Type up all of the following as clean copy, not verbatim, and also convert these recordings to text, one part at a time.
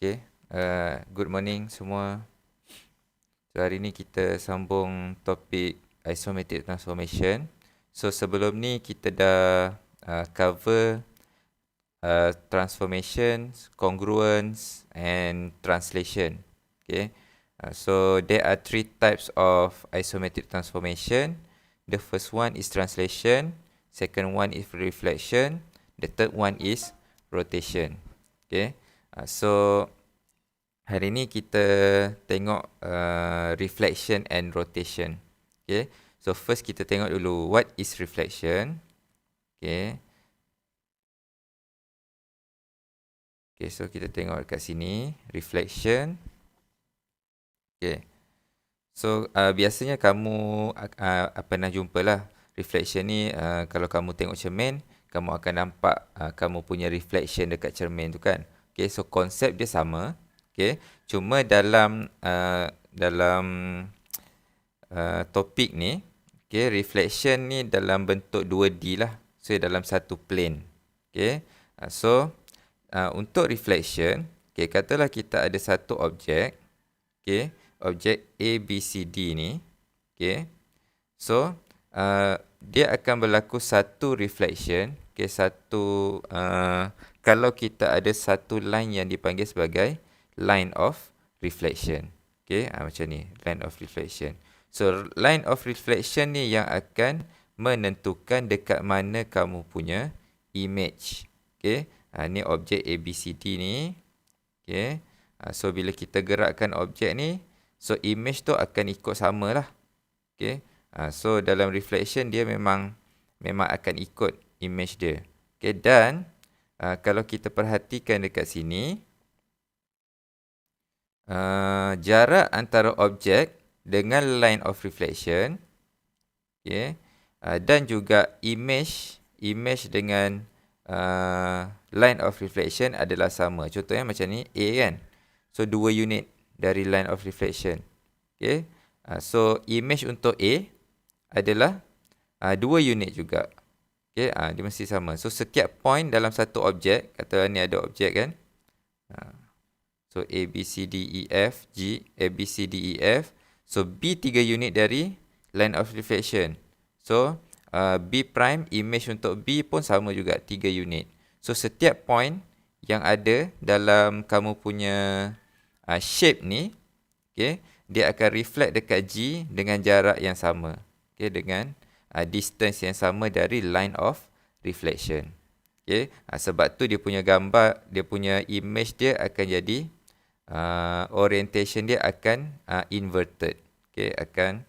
Okay. Good morning semua. So, hari ni kita sambung topik isometric transformation. So sebelum ni kita dah cover transformations, congruence and translation. Okay. So there are three types of isometric transformation. The first one is translation, second one is reflection, the third one is rotation. Okay. So hari ni kita tengok reflection and rotation. Okay. So first kita tengok dulu what is reflection. Okay. Okay, so kita tengok dekat sini reflection. Okay. So biasanya kamu pernah jumpalah reflection ni. Kalau kamu tengok cermin, kamu akan nampak kamu punya reflection dekat cermin tu kan. Okay, so konsep dia sama. Okay, cuma dalam topik ni, okay, reflection ni dalam bentuk 2D lah. So dalam satu plane. Okay, so untuk reflection, okay, katalah kita ada satu objek, okay, objek A, B, C, D ni, okay. So dia akan berlaku satu reflection, okay, kalau kita ada satu line yang dipanggil sebagai line of reflection, okay, macam ni, line of reflection. So line of reflection ni yang akan menentukan dekat mana kamu punya image, okay. Ni objek ABCD ni. Okay. So bila kita gerakkan objek ni, so image tu akan ikut sama lah. Okay. So dalam reflection dia memang akan ikut image dia. Okay. Dan kalau kita perhatikan dekat sini, jarak antara objek dengan line of reflection, okay, dan juga image dengan line of reflection adalah sama. Contohnya macam ni, A kan. So 2 unit dari line of reflection. Okay. So image untuk A adalah 2 unit juga. Okay. Dia mesti sama. So setiap point dalam satu objek, kata ni ada objek kan. So A, B, C, D, E, F, G, A, B, C, D, E, F. So B 3 unit dari line of reflection. So B prime, image untuk B pun sama juga, 3 unit. So setiap point yang ada dalam kamu punya shape ni, okay, dia akan reflect dekat G dengan jarak yang sama, okay, dengan distance yang sama dari line of reflection. Okay. Sebab tu dia punya gambar, dia punya image dia akan jadi orientation dia akan inverted, okay, akan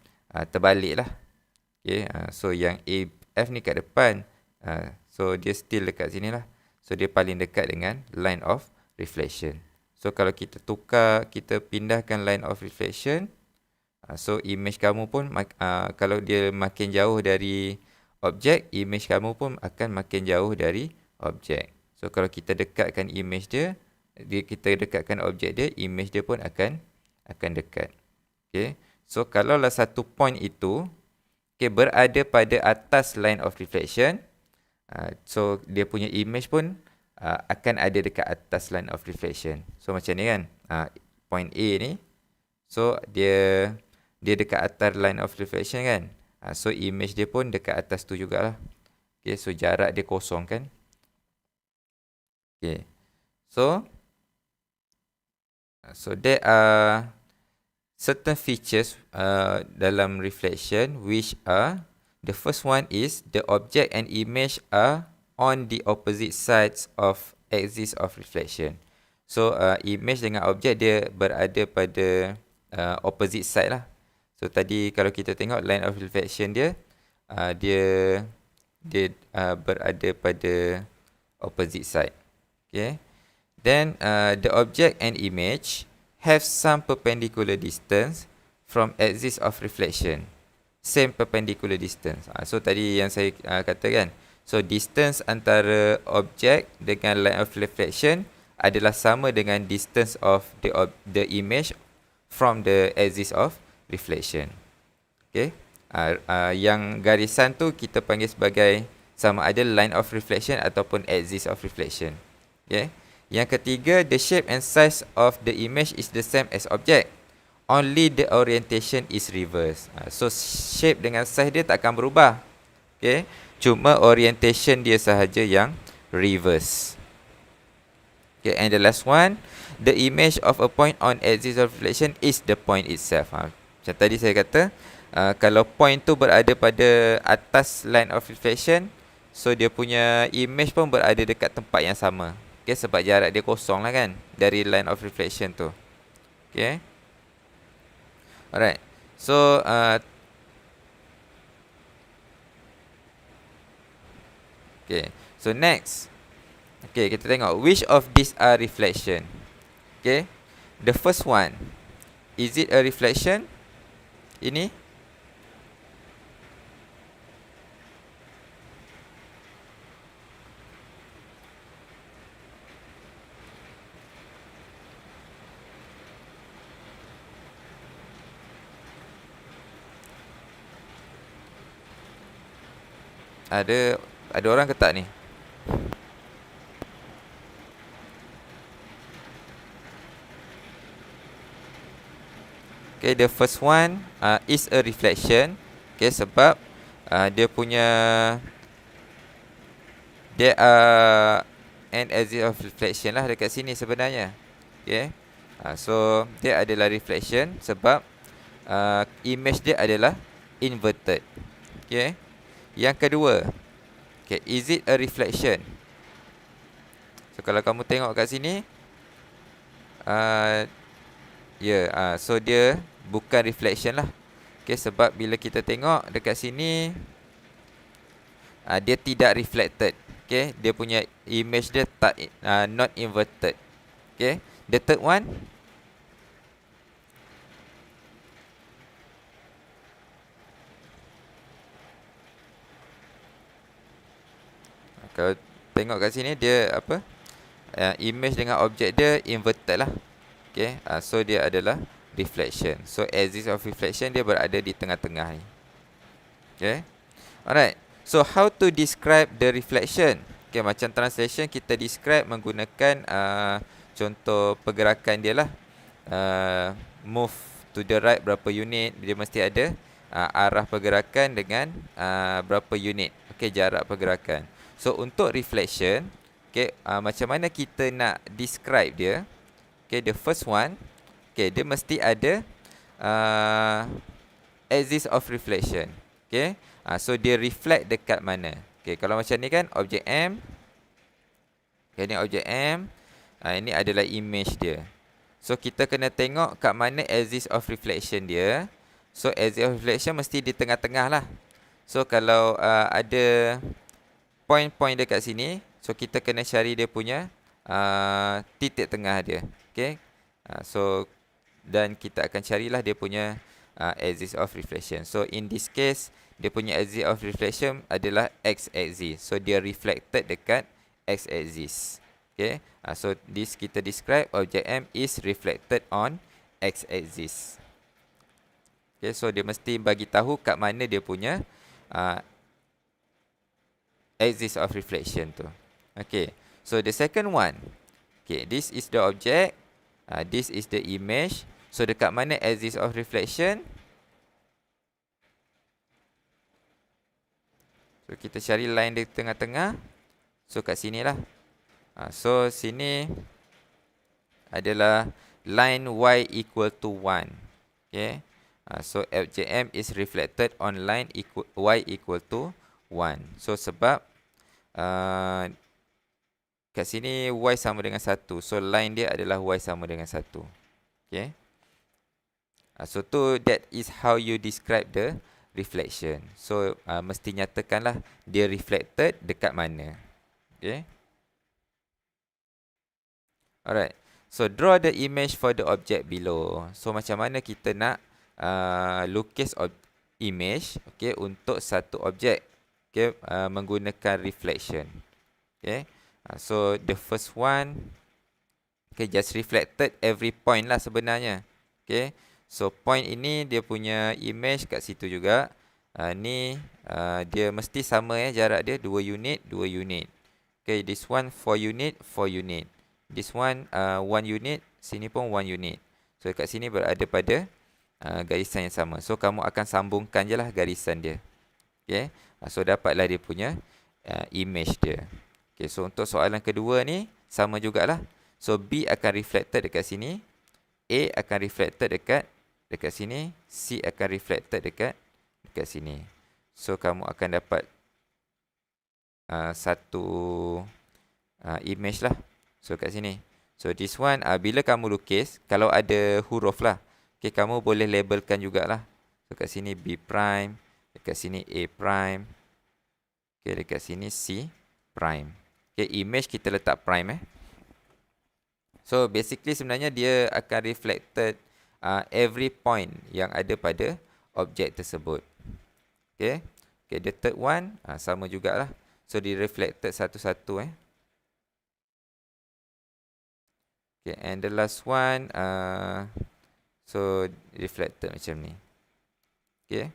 terbalik lah. Okay, so yang F ni kat depan, so dia still dekat sini lah. So dia paling dekat dengan line of reflection. So kalau kita tukar, kita pindahkan line of reflection, so image kamu pun kalau dia makin jauh dari objek, image kamu pun akan makin jauh dari objek. So kalau kita dekatkan image dia, kita dekatkan objek dia, image dia pun akan dekat. Okay. So kalaulah satu point itu, okay, berada pada atas line of reflection, so dia punya image pun akan ada dekat atas line of reflection. So macam ni kan, point A ni, so dia dekat atas line of reflection kan. So image dia pun dekat atas tu jugalah. Okay, so jarak dia kosong kan. Okay. So there are certain features dalam reflection which are, the first one is the object and image are on the opposite sides of axis of reflection. So image dengan objek dia berada pada opposite side lah. So tadi kalau kita tengok line of reflection dia, dia berada pada opposite side. Okay. Then the object and image have some perpendicular distance from axis of reflection. Same perpendicular distance. So tadi yang saya katakan, so distance antara objek dengan line of reflection adalah sama dengan distance of the image from the axis of reflection. Okay. Yang garisan tu kita panggil sebagai sama ada line of reflection ataupun axis of reflection. Okay. Yang ketiga, the shape and size of the image is the same as object. Only the orientation is reversed. So shape dengan size dia tak akan berubah. Okay. Cuma orientation dia sahaja yang reverse. Okay. And the last one, the image of a point on axis of reflection is the point itself. Macam tadi saya kata, kalau point tu berada pada atas line of reflection, so dia punya image pun berada dekat tempat yang sama. Okay, sebab jarak dia kosong lah kan dari line of reflection tu. Okay. Alright. So okay. So next, okay, kita tengok which of these are reflection. Okay. The first one, is it a reflection? Ini ada orang ke tak ni? Okay, the first one is a reflection. Okay, sebab dia punya there are an axis of reflection lah dekat sini sebenarnya. Okay, so dia adalah reflection sebab image dia adalah inverted. Okay, yang kedua, okay, is it a reflection? So kalau kamu tengok kat sini, so dia bukan reflection lah. Okay, sebab bila kita tengok dekat sini, dia tidak reflected. Okay, dia punya image dia tak not inverted. Okay, the third one, kalau tengok kat sini dia apa? Image dengan objek dia inverted lah. Okay, so dia adalah reflection. So axis of reflection dia berada di tengah-tengah ni. Okay. Alright. So how to describe the reflection? Okay, macam translation kita describe menggunakan contoh pergerakan dia lah. Move to the right berapa unit, dia mesti ada arah pergerakan dengan berapa unit. Okay, jarak pergerakan. So untuk reflection, okay, macam mana kita nak describe dia? Okay, the first one, okay, dia mesti ada axis of reflection. Okay, so dia reflect dekat mana? Okay, kalau macam ni kan, objek M. Okay, ni objek M. Ini adalah image dia. So kita kena tengok kat mana axis of reflection dia. So axis of reflection mesti di tengah-tengah lah. So kalau ada point-point dekat sini, so kita kena cari dia punya titik tengah dia. Okay. So dan kita akan carilah dia punya axis of reflection. So in this case, dia punya axis of reflection adalah x-axis. So dia reflected dekat x-axis. Okay. So this kita describe object M is reflected on x-axis. Okay. So dia mesti bagi tahu kat mana dia punya axis of reflection tu. Okay. So the second one. Okay. This is the object. This is the image. So dekat mana axis of reflection? So kita cari line di tengah-tengah. So kat sini lah. So sini adalah line y equal to 1. Okay. So FJM is reflected on line y equal to 1. So sebab kat sini y sama dengan 1. So line dia adalah y sama dengan 1. Okay. So that is how you describe the reflection. So mesti nyatakanlah dia reflected dekat mana. Okay. Alright. So draw the image for the object below. So macam mana kita nak lukis image, okay, untuk satu objek, okay, menggunakan reflection. Okay. So the first one, okay, just reflected every point lah sebenarnya. Okay. So point ini dia punya image kat situ juga. Ni dia mesti sama jarak dia 2 unit, 2 unit. Okay, this one 4 unit, 4 unit. this one 1 unit, sini pun 1 unit. So dekat sini berada pada garisan yang sama. So kamu akan sambungkan je lah garisan dia. Okay. So dapatlah dia punya image dia. Okay. So untuk soalan kedua ni sama jugalah. So B akan reflected dekat sini, A akan reflected dekat sini, C akan reflected dekat sini. So kamu akan dapat satu image lah. So kat sini. So this one bila kamu lukis, kalau ada huruf lah, okay, kamu boleh labelkan jugalah. So kat sini B prime, dekat sini A prime, okay, dekat sini C prime. Okay, image kita letak prime So basically sebenarnya dia akan reflected every point yang ada pada objek tersebut. Okay. Okay, the third one sama jugalah. So dia reflected satu-satu Okay, and the last one so reflected macam ni. Okay.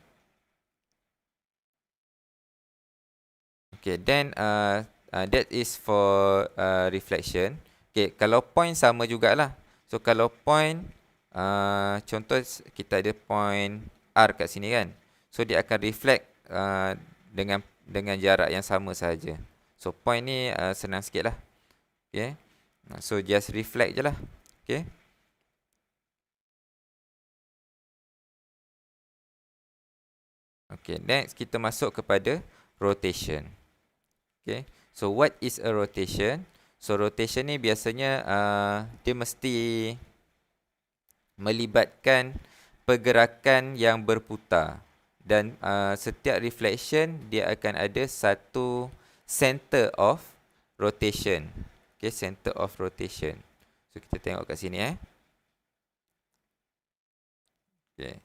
Okay, then that is for reflection. Okay, kalau point sama jugalah. So kalau point contoh kita ada point R kat sini kan. So dia akan reflect dengan jarak yang sama saja. So point ni senang sikit lah. Okay. So just reflect je lah. Okay. Okay, next kita masuk kepada rotation. Okay. So what is a rotation? So rotation ni biasanya dia mesti melibatkan pergerakan yang berputar. Dan setiap reflection dia akan ada satu center of rotation. Okay, center of rotation. So kita tengok kat sini Okay.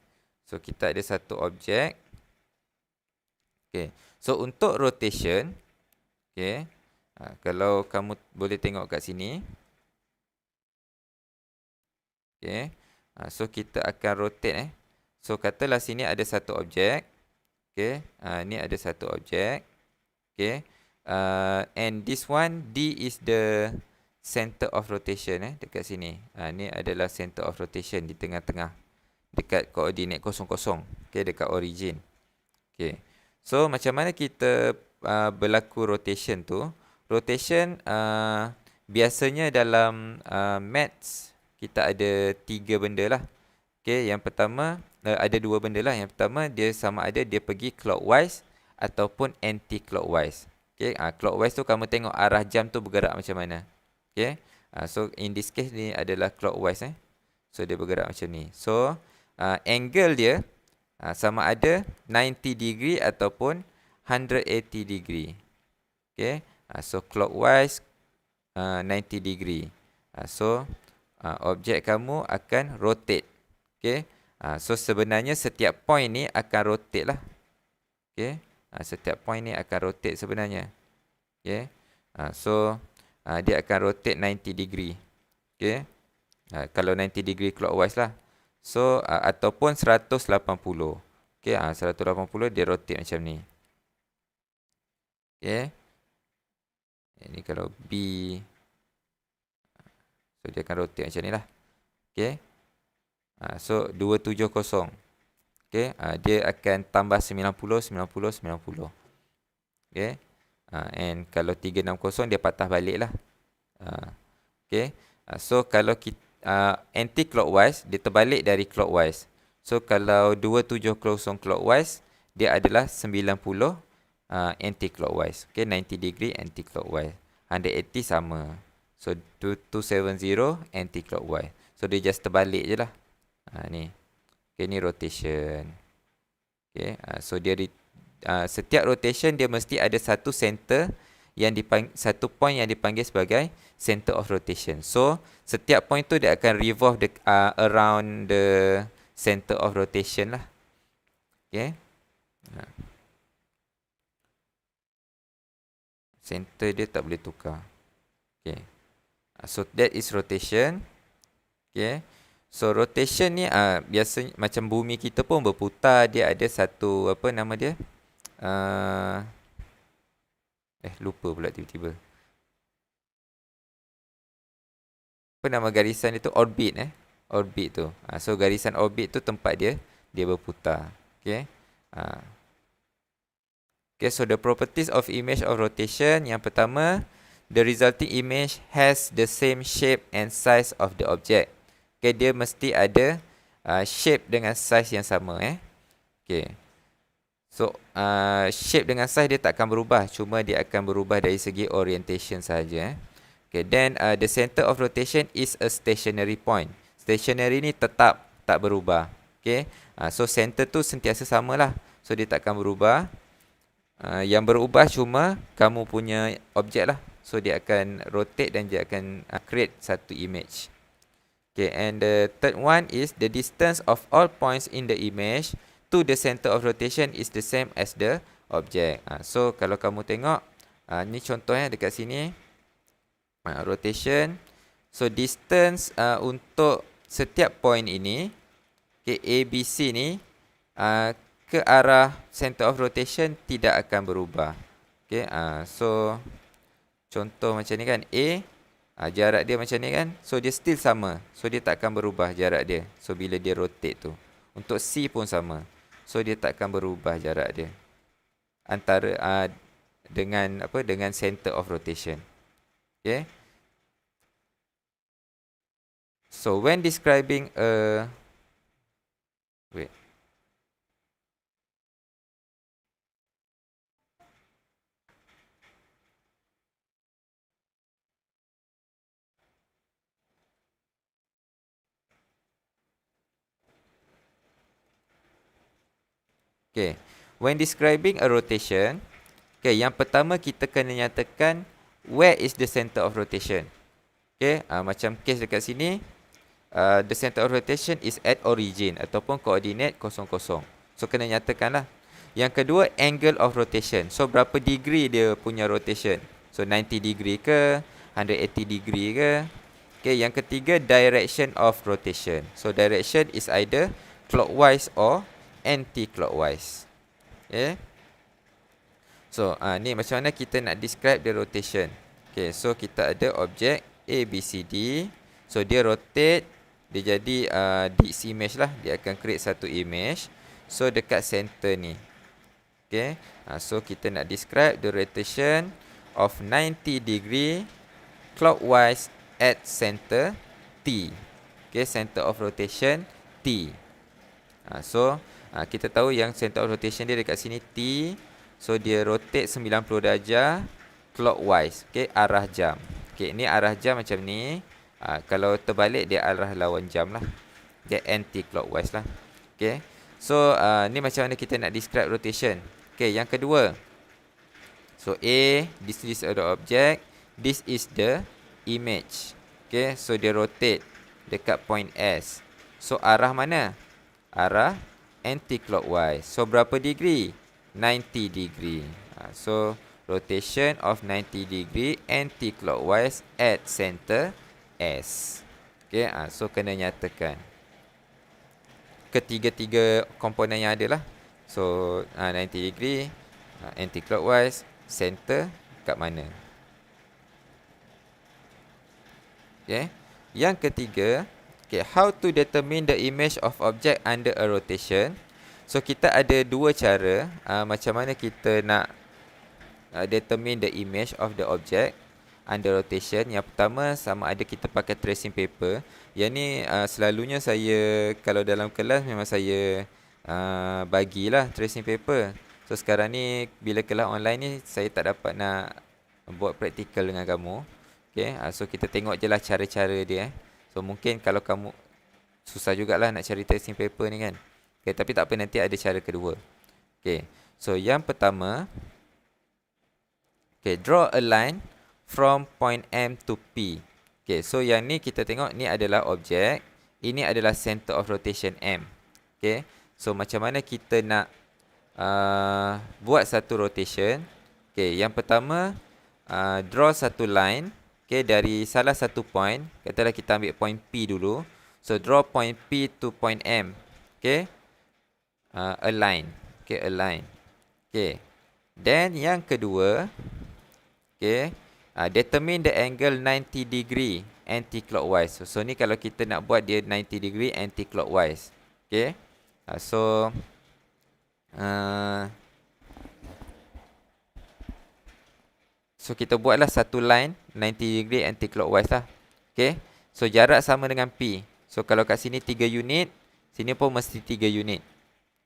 So kita ada satu objek. Okay. So untuk rotation, okay, kalau kamu boleh tengok kat sini. Okay. So kita akan rotate So katalah sini ada satu objek. Okay. Ni ada satu objek. Okay. And this one, D is the center of rotation dekat sini. Ni adalah center of rotation di tengah-tengah. Dekat koordinat 0, 0. Okay, dekat origin. Okay. So macam mana kita berlaku rotation tu? Rotation biasanya dalam maths kita ada 3 benda lah. Okay, yang pertama ada 2 benda lah. Yang pertama dia sama ada dia pergi clockwise ataupun anti-clockwise. Okay, clockwise tu kamu tengok arah jam tu bergerak macam mana. Okay, so in this case ni adalah clockwise So dia bergerak macam ni. So angle dia sama ada 90 degree ataupun 180 degree. Okay, so clockwise 90 degree. So objek kamu akan rotate. Okay, so sebenarnya setiap point ni akan rotate lah. Okay. Setiap point ni akan rotate sebenarnya. Okay. So dia akan rotate 90 degree. Okay. Kalau 90 degree clockwise lah. So ataupun 180. Okay. 180 dia rotate macam ni. Okay. Ini kalau B. So dia akan rotate macam ni lah. Okay. So 270. Okay, dia akan tambah 90, 90, 90. Okay, and kalau 360 dia patah balik lah. Okay, so kalau kita anti-clockwise, dia terbalik dari clockwise. So kalau 270 clockwise, dia adalah 90 anti-clockwise. Okay, 90 degree anti-clockwise. 180 sama. So 270 anti-clockwise. So dia just terbalik je lah. Ni. Okay, ni rotation. Okay, so dia setiap rotation dia mesti ada satu center yang satu point yang dipanggil sebagai center of rotation. So setiap point tu dia akan revolve around the center of rotation lah. Okay. Center dia tak boleh tukar. Okay. So that is rotation. Okay. So rotation ni biasanya macam bumi kita pun berputar, dia ada satu apa nama dia? Lupa pula tiba-tiba. nama garisan itu? Orbit orbit tu. So garisan orbit tu tempat dia berputar. Okay. Okay, so the properties of image of rotation. Yang pertama, the resulting image has the same shape and size of the object. Okay, dia mesti ada shape dengan size yang sama. Okay. So, shape dengan size dia tak akan berubah. Cuma dia akan berubah dari segi orientation sahaja. Okay, then the center of rotation is a stationary point. Stationary ni tetap tak berubah. Okay. So, center tu sentiasa samalah. So, dia tak akan berubah. Yang berubah cuma kamu punya objek lah. So, dia akan rotate dan dia akan create satu image. Okay, and the third one is the distance of all points in the image to the center of rotation is the same as the object. So, kalau kamu tengok, ni contohnya dekat sini. Rotation. So, distance untuk setiap point ini, okay, A, B, C ni, ke arah center of rotation tidak akan berubah. Okay, so contoh macam ni kan, A, jarak dia macam ni kan, so dia still sama. So dia tak akan berubah jarak dia. So bila dia rotate tu. Untuk C pun sama. So dia tak akan berubah jarak dia antara dengan center of rotation. Okay. So when describing Okay, when describing a rotation, okay, yang pertama kita kena nyatakan where is the center of rotation. Okay, macam case dekat sini, the center of rotation is at origin ataupun coordinate 00. So kena nyatakan lah. Yang kedua, angle of rotation. So berapa degree dia punya rotation? So 90 degree ke, 180 degree ke? Okay, yang ketiga, direction of rotation. So direction is either clockwise or anti-clockwise. Okay. So, ni macam mana kita nak describe the rotation. Okay, so kita ada objek A, B, C, D. So, dia rotate. Dia jadi this image lah. Dia akan create satu image. So, dekat center ni. Okay. So, kita nak describe the rotation of 90 degree clockwise at center T. Okay, center of rotation T. So, kita tahu yang center of rotation dia dekat sini T. So, dia rotate 90 darjah clockwise. Okay, arah jam. Okay, ni arah jam macam ni. Kalau terbalik, dia arah lawan jam lah. Dia anti-clockwise lah. Okay. So, ni macam mana kita nak describe rotation. Okay, yang kedua. So, A, this is the object. This is the image. Okay, so dia rotate dekat point S. So, arah mana? Arah anti-clockwise. So, berapa degree? 90 degree. So, rotation of 90 degree anti-clockwise at center S. Okay, so kena nyatakan ketiga-tiga komponen yang ada lah. So, 90 degree, anti-clockwise, center kat mana. Okay, yang ketiga, okay, how to determine the image of object under a rotation. So, kita ada dua cara macam mana kita nak determine the image of the object under rotation. Yang pertama, sama ada kita pakai tracing paper. Yang ni selalunya saya, kalau dalam kelas memang saya bagilah tracing paper. So, sekarang ni bila kelas online ni, saya tak dapat nak buat praktikal dengan kamu. Okay, so kita tengok je lah cara-cara dia. So, mungkin kalau kamu susah jugalah nak cari tracing paper ni kan. Okay, tapi tak apa, nanti ada cara kedua. Okay, so yang pertama, okay, draw a line from point M to P. Okay, so yang ni kita tengok ni adalah objek. Ini adalah center of rotation M. Okay, so macam mana kita nak buat satu rotation. Okay, yang pertama, draw satu line. Okay, dari salah satu point. Katalah kita ambil point P dulu. So, draw point P to point M. Okay. A line. Okay, a line. Okay. Then, yang kedua. Okay. Determine the angle 90 degree anti-clockwise. So ni kalau kita nak buat dia 90 degree anti-clockwise. Okay. So kita buatlah satu line 90 degree anti-clockwise lah. Okay. So jarak sama dengan P. So kalau kat sini 3 unit, sini pun mesti 3 unit.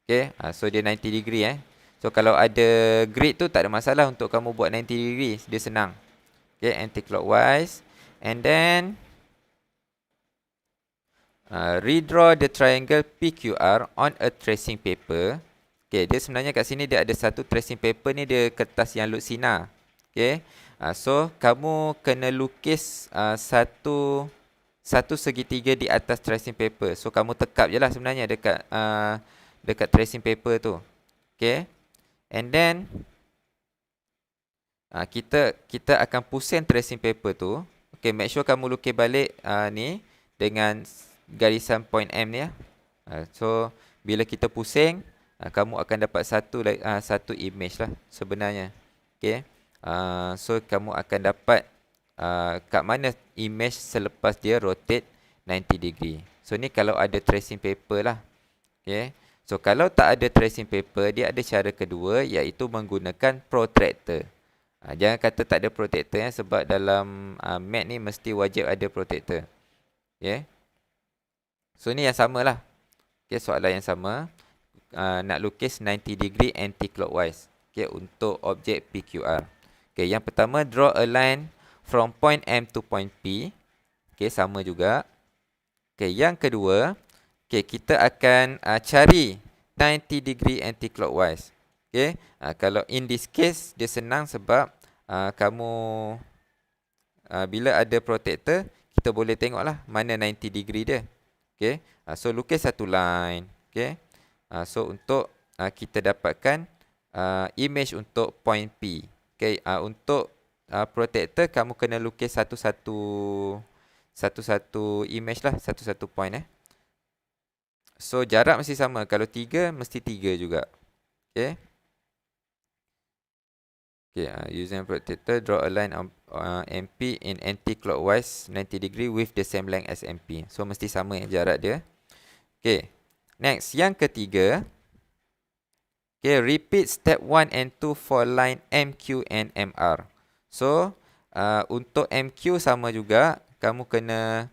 Okay. So dia 90 degree So kalau ada grid tu tak ada masalah untuk kamu buat 90 degree. Dia senang. Okay. Anti-clockwise. And then redraw the triangle PQR on a tracing paper. Okay. Dia sebenarnya kat sini dia ada satu tracing paper ni, dia kertas yang lut sinar. Okay. So kamu kena lukis satu segitiga di atas tracing paper. So kamu tekap je lah sebenarnya dekat tracing paper tu. Okay. And then kita akan pusing tracing paper tu. Okay, make sure kamu lukis balik ni dengan garisan point M ni . So bila kita pusing, kamu akan dapat satu image lah sebenarnya. Okay. So kamu akan dapat kat mana image selepas dia rotate 90 degree. So ni kalau ada tracing paper lah. Okay. So kalau tak ada tracing paper, dia ada cara kedua, iaitu menggunakan protractor. Jangan kata tak ada protractor sebab dalam mat ni mesti wajib ada protractor. Okay. So ni yang sama lah. Okay, soalan yang sama. Nak lukis 90 degree anti-clockwise. Okay, untuk objek PQR. Okay, yang pertama, draw a line from point M to point P. Okay, sama juga. Okay, yang kedua, okay, kita akan cari 90 degree anti-clockwise. Okay, kalau in this case, dia senang sebab kamu bila ada protector, kita boleh tengoklah mana 90 degree dia. Okay, so lukis satu line. Okay, so untuk kita dapatkan image untuk point P. Okay, untuk protector kamu kena lukis satu-satu image lah, satu-satu point . So jarak mesti sama. Kalau 3 mesti 3 juga. Okay. Okay, using protector, draw a line on MP in anti-clockwise 90 degree with the same length as MP. So mesti sama jarak dia. Okay. Next, yang ketiga. Okay, repeat step 1 and 2 for line MQ and MR. So, untuk MQ sama juga. Kamu kena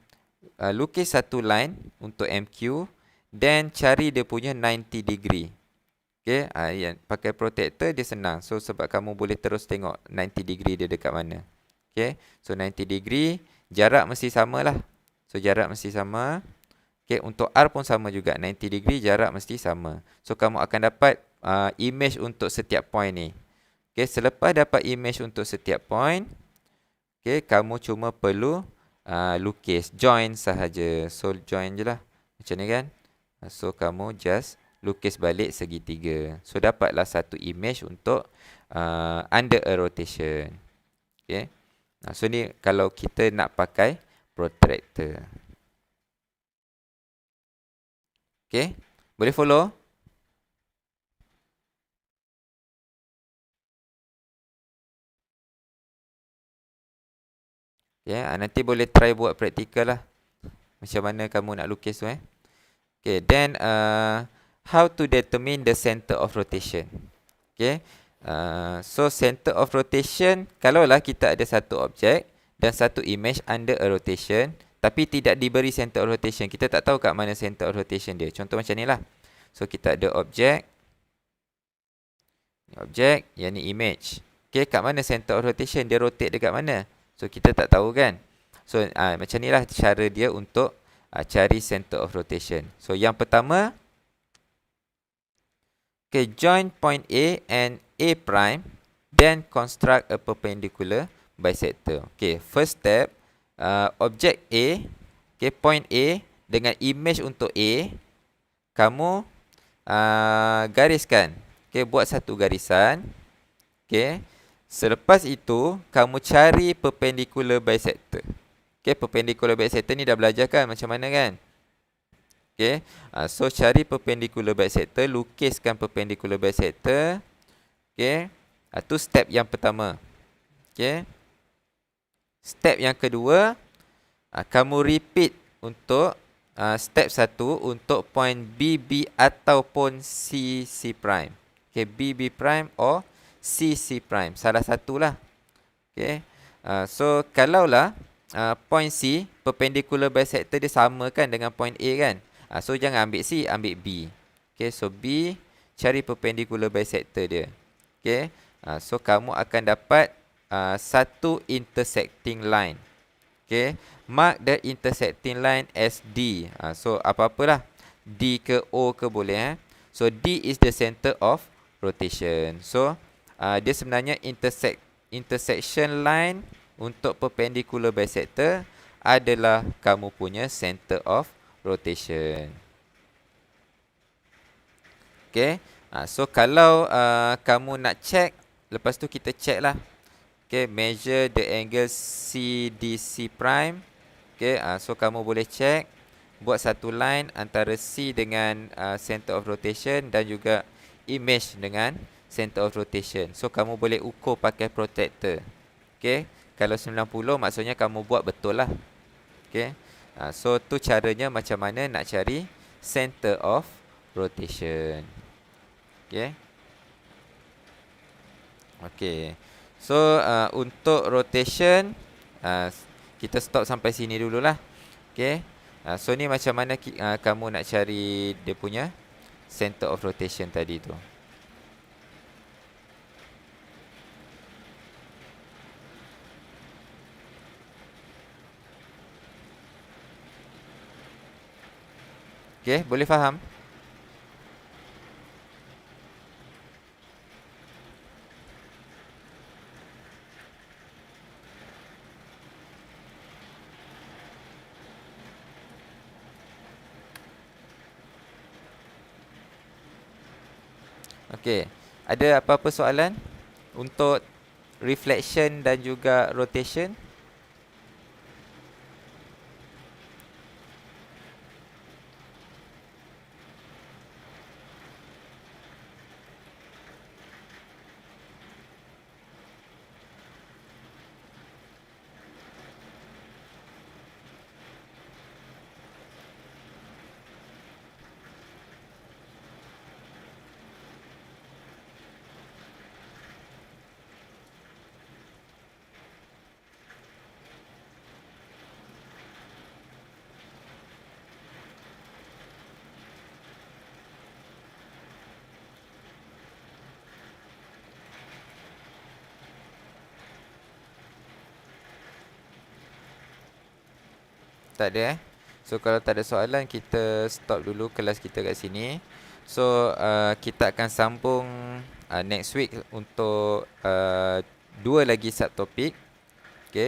lukis satu line untuk MQ. Then, cari dia punya 90 degree. Okay, pakai protector dia senang. So, sebab kamu boleh terus tengok 90 degree dia dekat mana. Okay, so 90 degree. Jarak mesti sama lah. So, jarak mesti sama. Okay, untuk R pun sama juga. 90 degree, jarak mesti sama. So, kamu akan dapat image untuk setiap point ni. Okay, selepas dapat image untuk setiap point, okay, kamu cuma perlu lukis, join sahaja. So, join je lah. Macam ni kan. So, kamu just lukis balik segitiga. So, dapatlah satu image untuk under a rotation. Okay. So, ni kalau kita nak pakai protractor. Okay, boleh follow? Okay, nanti boleh try buat praktikal lah. Macam mana kamu nak lukis tu . Okay, then how to determine the center of rotation. Okay, so center of rotation, kalaulah kita ada satu objek dan satu image under a rotation, tapi tidak diberi center of rotation. Kita tak tahu kat mana center of rotation dia. Contoh macam ni lah. So, kita ada objek. Objek, yang ni image. Okay, kat mana center of rotation? Dia rotate dekat mana? So, kita tak tahu kan? So, macam ni lah cara dia untuk cari center of rotation. So, yang pertama. Okay, join point A and A prime. Then, construct a perpendicular bisector. Okay, first step. Objek A, okay, point A dengan image untuk A, kamu gariskan. Okay, buat satu garisan. Okay, selepas itu kamu cari perpendicular bisector. Okay, perpendicular bisector ni dah belajar kan macam mana kan? Okay, so cari perpendicular bisector, lukiskan perpendicular bisector. Okay, itu step yang pertama. Okay. Step yang kedua, kamu repeat untuk step 1 untuk point B, B ataupun C, C prime. Okay, B, B prime or C, C prime. Salah satulah. Okay. So, kalaulah point C, perpendicular bisector dia sama kan dengan point A kan. So, jangan ambil C, ambil B. Okay, so B, cari perpendicular bisector dia. Okay. So, kamu akan dapat satu intersecting line. Okay. Mark the intersecting line as D. So, apa-apalah. D ke O ke boleh. So, D is the center of rotation. So, dia sebenarnya intersection line untuk perpendicular bisector adalah kamu punya center of rotation. Okay. So, kalau kamu nak check, lepas tu kita check lah. Okay, measure the angle CDC prime. Okay, so kamu boleh check. Buat satu line antara C dengan center of rotation dan juga image dengan center of rotation. So, kamu boleh ukur pakai protractor. Okay, kalau 90 maksudnya kamu buat betul lah. Okay, so tu caranya macam mana nak cari center of rotation. Okay. Okay. So, untuk rotation, kita stop sampai sini dululah. Okay. So, ni macam mana kamu nak cari dia punya center of rotation tadi tu. Okay, boleh faham? Okey, ada apa-apa soalan untuk reflection dan juga rotation? Tak ada So, kalau tak ada soalan, kita stop dulu kelas kita kat sini. So, kita akan sambung next week untuk 2 lagi subtopik.